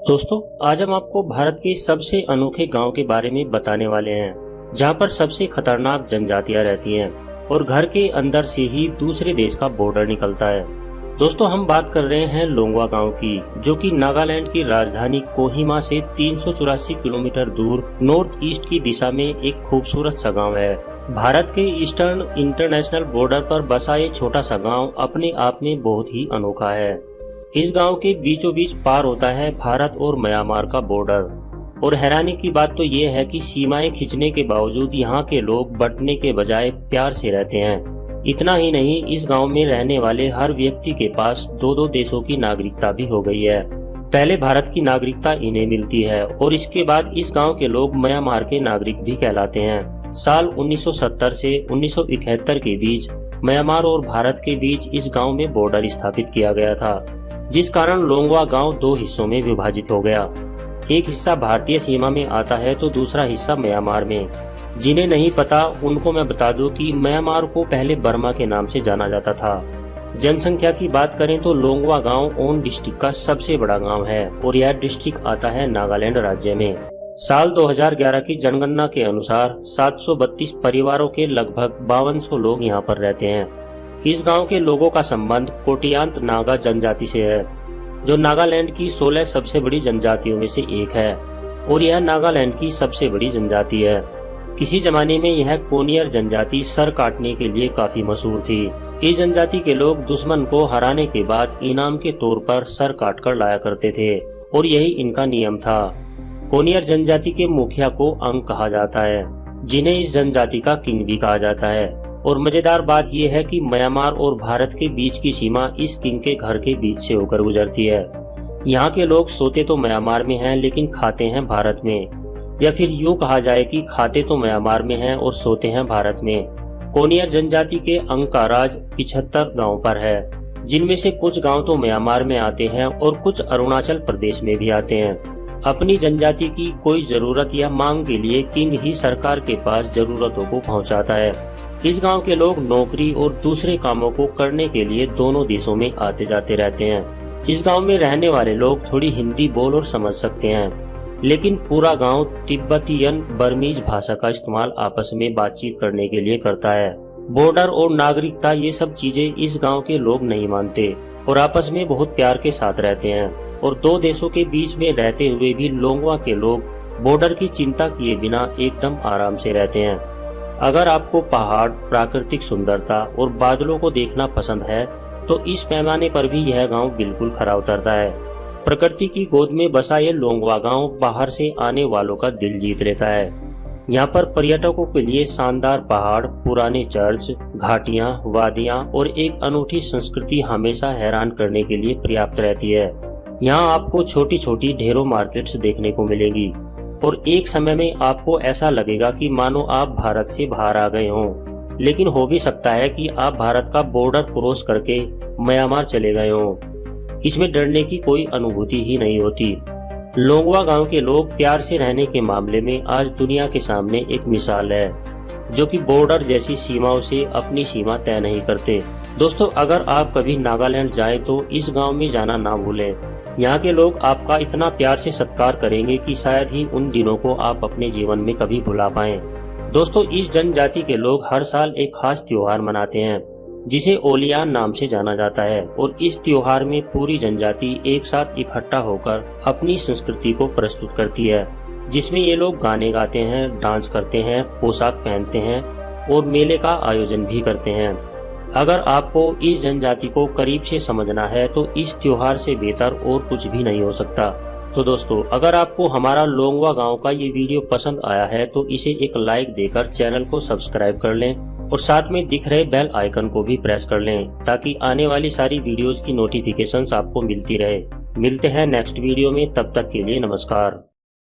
दोस्तों, आज हम आपको भारत के सबसे अनोखे गांव के बारे में बताने वाले हैं, जहां पर सबसे खतरनाक जनजातियां रहती हैं और घर के अंदर से ही दूसरे देश का बॉर्डर निकलता है। दोस्तों, हम बात कर रहे हैं लोंगवा गांव की, जो कि नागालैंड की राजधानी कोहिमा से 384 किलोमीटर दूर नॉर्थ ईस्ट की दिशा में एक खूबसूरत सा गाँव है। भारत के ईस्टर्न इंटरनेशनल बॉर्डर पर बसा ये छोटा सा गाँव अपने आप में बहुत ही अनोखा है। इस गांव के बीचों बीच पार होता है भारत और म्यांमार का बॉर्डर। और हैरानी की बात तो ये है कि सीमाएं खींचने के बावजूद यहाँ के लोग बंटने के बजाय प्यार से रहते हैं। इतना ही नहीं, इस गांव में रहने वाले हर व्यक्ति के पास दो देशों की नागरिकता भी हो गई है। पहले भारत की नागरिकता इन्हें मिलती है और इसके बाद इस गाँव के लोग म्यांमार के नागरिक भी कहलाते हैं। साल 1970 से 1971 के बीच म्यांमार और भारत के बीच इस गाँव में बॉर्डर स्थापित किया गया था, जिस कारण लोंगवा गांव दो हिस्सों में विभाजित हो गया। एक हिस्सा भारतीय सीमा में आता है तो दूसरा हिस्सा म्यांमार में। जिन्हें नहीं पता उनको मैं बता दूं कि म्यांमार को पहले बर्मा के नाम से जाना जाता था। जनसंख्या की बात करें तो लोंगवा गांव ओन डिस्ट्रिक्ट का सबसे बड़ा गांव है और यह डिस्ट्रिक्ट आता है नागालैंड राज्य में। साल 2011 की जनगणना के अनुसार 732 परिवारों के लगभग 5200 लोग यहाँ पर रहते हैं। इस गांव के लोगों का संबंध कोटियांत नागा जनजाति से है, जो नागालैंड की 16 सबसे बड़ी जनजातियों में से एक है और यह नागालैंड की सबसे बड़ी जनजाति है। किसी जमाने में यह कोनियर जनजाति सर काटने के लिए काफी मशहूर थी। इस जनजाति के लोग दुश्मन को हराने के बाद इनाम के तौर पर सर काट कर लाया करते थे और यही इनका नियम था। कोनियर जनजाति के मुखिया को अंग कहा जाता है, जिन्हें इस जनजाति का किंग भी कहा जाता है। और मजेदार बात यह है कि म्यांमार और भारत के बीच की सीमा इस किंग के घर के बीच से होकर गुजरती है। यहाँ के लोग सोते तो म्यांमार में हैं लेकिन खाते हैं भारत में, या फिर यूँ कहा जाए कि खाते तो म्यांमार में हैं और सोते हैं भारत में। कोनियर जनजाति के अंग का राज 75 गाँव पर है, जिनमें से कुछ गाँव तो म्यांमार में आते हैं और कुछ अरुणाचल प्रदेश में भी आते हैं। अपनी जनजाति की कोई जरूरत या मांग के लिए किंग ही सरकार के पास जरूरतों को पहुँचाता है। इस गांव के लोग नौकरी और दूसरे कामों को करने के लिए दोनों देशों में आते जाते रहते हैं। इस गांव में रहने वाले लोग थोड़ी हिंदी बोल और समझ सकते हैं, लेकिन पूरा गांव तिब्बतियन बर्मीज भाषा का इस्तेमाल आपस में बातचीत करने के लिए करता है। बॉर्डर और नागरिकता ये सब चीजें इस गाँव के लोग नहीं मानते और आपस में बहुत प्यार के साथ रहते हैं। और दो देशों के बीच में रहते हुए भी लोंगवा के लोग बॉर्डर की चिंता किए बिना एकदम आराम से रहते हैं। अगर आपको पहाड़, प्राकृतिक सुंदरता और बादलों को देखना पसंद है तो इस पैमाने पर भी यह गांव बिल्कुल खरा उतरता है। प्रकृति की गोद में बसा ये लोंगवा गांव बाहर से आने वालों का दिल जीत लेता है। यहाँ पर पर्यटकों के लिए शानदार पहाड़, पुराने चर्च, घाटियाँ, वादियाँ और एक अनूठी संस्कृति हमेशा हैरान करने के लिए पर्याप्त रहती है। यहाँ आपको छोटी छोटी ढेरों मार्केट्स देखने को मिलेंगी और एक समय में आपको ऐसा लगेगा कि मानो आप भारत से बाहर आ गए हों, लेकिन हो भी सकता है कि आप भारत का बॉर्डर क्रॉस करके म्यांमार चले गए हों। इसमें डरने की कोई अनुभूति ही नहीं होती। लोंगवा गांव के लोग प्यार से रहने के मामले में आज दुनिया के सामने एक मिसाल है, जो कि बॉर्डर जैसी सीमाओं से अपनी सीमा तय नहीं करते। दोस्तों, अगर आप कभी नागालैंड जाएं तो इस गाँव में जाना ना भूलें। यहाँ के लोग आपका इतना प्यार से सत्कार करेंगे कि शायद ही उन दिनों को आप अपने जीवन में कभी भुला पाएं। दोस्तों, इस जनजाति के लोग हर साल एक खास त्योहार मनाते हैं, जिसे ओलियान नाम से जाना जाता है। और इस त्योहार में पूरी जनजाति एक साथ इकट्ठा होकर अपनी संस्कृति को प्रस्तुत करती है, जिसमें ये लोग गाने गाते हैं, डांस करते हैं, पोशाक पहनते हैं और मेले का आयोजन भी करते हैं। अगर आपको इस जनजाति को करीब से समझना है तो इस त्योहार से बेहतर और कुछ भी नहीं हो सकता। तो दोस्तों, अगर आपको हमारा लोंगवा गांव का ये वीडियो पसंद आया है तो इसे एक लाइक देकर चैनल को सब्सक्राइब कर लें और साथ में दिख रहे बेल आइकन को भी प्रेस कर लें, ताकि आने वाली सारी वीडियोस की नोटिफिकेशंस आपको मिलती रहे। मिलते हैं नेक्स्ट वीडियो में, तब तक के लिए नमस्कार।